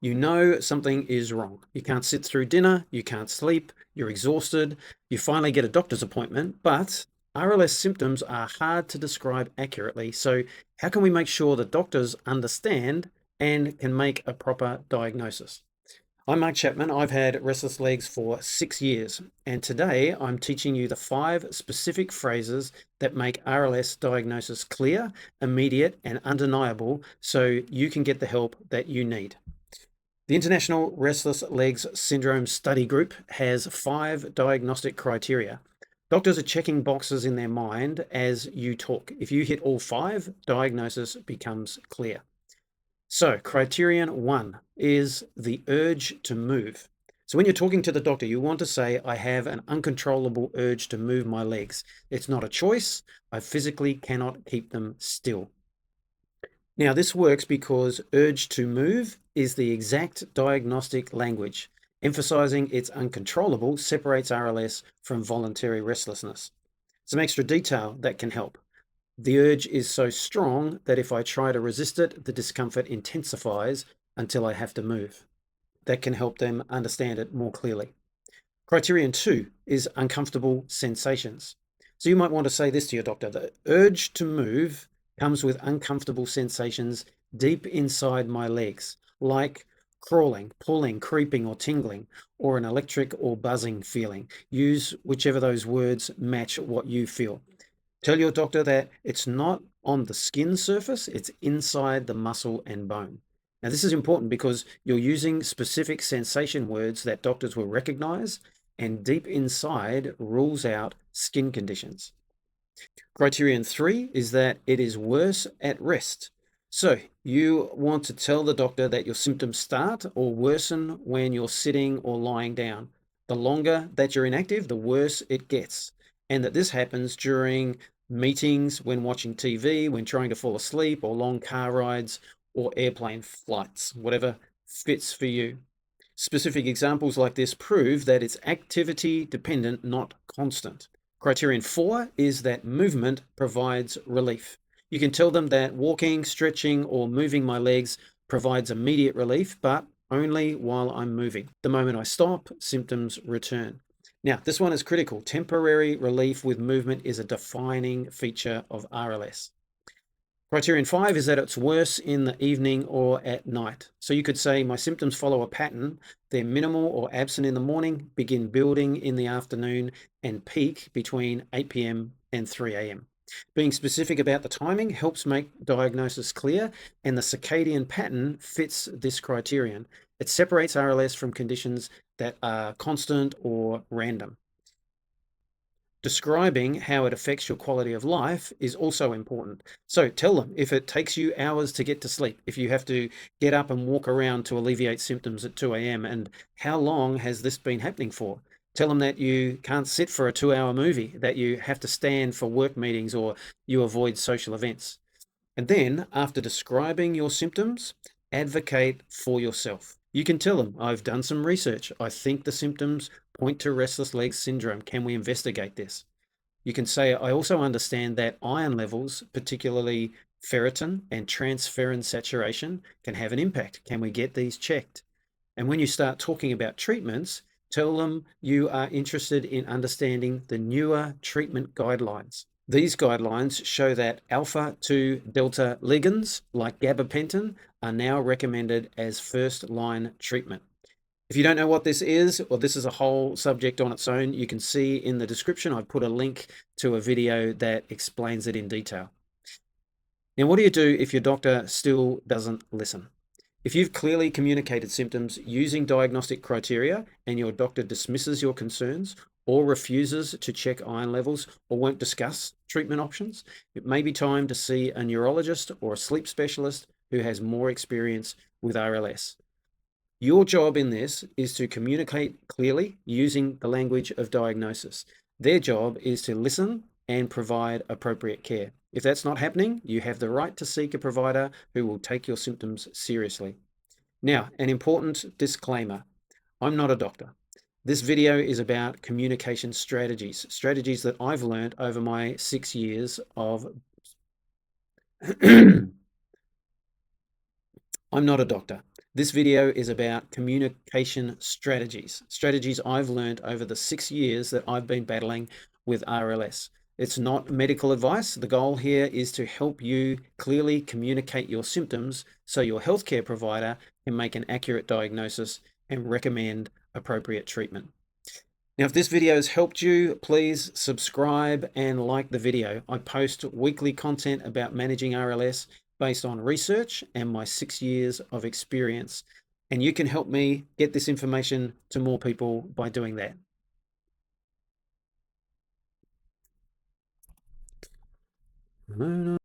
You know something is wrong. You can't sit through dinner, you can't sleep, you're exhausted, you finally get a doctor's appointment, but RLS symptoms are hard to describe accurately. So, how can we make sure that doctors understand and can make a proper diagnosis? I'm Mark Chapman. I've had restless legs for 6 years, and today I'm teaching you the 5 specific phrases that make RLS diagnosis clear, immediate, and undeniable so you can get the help that you need. The International Restless Legs Syndrome Study Group has 5 diagnostic criteria. Doctors are checking boxes in their mind as you talk. If you hit all 5, diagnosis becomes clear. So, criterion 1 is the urge to move. So, when you're talking to the doctor, you want to say, I have an uncontrollable urge to move my legs. It's not a choice. I physically cannot keep them still. Now, this works because urge to move is the exact diagnostic language. Emphasizing it's uncontrollable separates RLS from voluntary restlessness. Some extra detail that can help. The urge is so strong that if I try to resist it, the discomfort intensifies until I have to move. That can help them understand it more clearly. Criterion 2 is uncomfortable sensations. So you might want to say this to your doctor: the urge to move comes with uncomfortable sensations deep inside my legs, like crawling, pulling, creeping, or tingling, or an electric or buzzing feeling. Use whichever those words match what you feel. Tell your doctor that it's not on the skin surface, it's inside the muscle and bone. Now, this is important because you're using specific sensation words that doctors will recognize, and deep inside rules out skin conditions. Criterion 3 is that it is worse at rest. So, you want to tell the doctor that your symptoms start or worsen when you're sitting or lying down. The longer that you're inactive, the worse it gets. And that this happens during meetings, when watching TV, when trying to fall asleep, or long car rides, or airplane flights, whatever fits for you. Specific examples like this prove that it's activity dependent, not constant. Criterion 4 is that movement provides relief. You can tell them that walking, stretching, or moving my legs provides immediate relief, but only while I'm moving. The moment I stop, symptoms return. Now, this one is critical. Temporary relief with movement is a defining feature of RLS. Criterion 5 is that it's worse in the evening or at night. So you could say, my symptoms follow a pattern. They're minimal or absent in the morning, begin building in the afternoon, and peak between 8 p.m. and 3 a.m. Being specific about the timing helps make diagnosis clear, and the circadian pattern fits this criterion. It separates RLS from conditions that are constant or random. Describing how it affects your quality of life is also important. So tell them if it takes you hours to get to sleep, if you have to get up and walk around to alleviate symptoms at 2 a.m., and how long has this been happening for? Tell them that you can't sit for a 2-hour movie, that you have to stand for work meetings, or you avoid social events. And then, after describing your symptoms, advocate for yourself. You can tell them, I've done some research. I think the symptoms point to restless legs syndrome. Can we investigate this? You can say, I also understand that iron levels, particularly ferritin and transferrin saturation, can have an impact. Can we get these checked? And when you start talking about treatments, tell them you are interested in understanding the newer treatment guidelines. These guidelines show that alpha 2 delta ligands, like gabapentin, are now recommended as first line treatment. If you don't know what this is, or this is a whole subject on its own, you can see in the description I've put a link to a video that explains it in detail. Now, what do you do if your doctor still doesn't listen? If you've clearly communicated symptoms using diagnostic criteria and your doctor dismisses your concerns or refuses to check iron levels or won't discuss treatment options, it may be time to see a neurologist or a sleep specialist who has more experience with RLS. Your job in this is to communicate clearly using the language of diagnosis. Their job is to listen and provide appropriate care. If that's not happening, you have the right to seek a provider who will take your symptoms seriously. Now, an important disclaimer: I'm not a doctor. This video is about communication strategies, strategies that I've learned over my 6 years of. I'm not a doctor. This video is about communication strategies I've learned over the 6 years that I've been battling with RLS. It's not medical advice. The goal here is to help you clearly communicate your symptoms so your healthcare provider can make an accurate diagnosis and recommend appropriate treatment. Now, if this video has helped you, please subscribe and like the video. I post weekly content about managing RLS based on research and my 6 years of experience. And you can help me get this information to more people by doing that.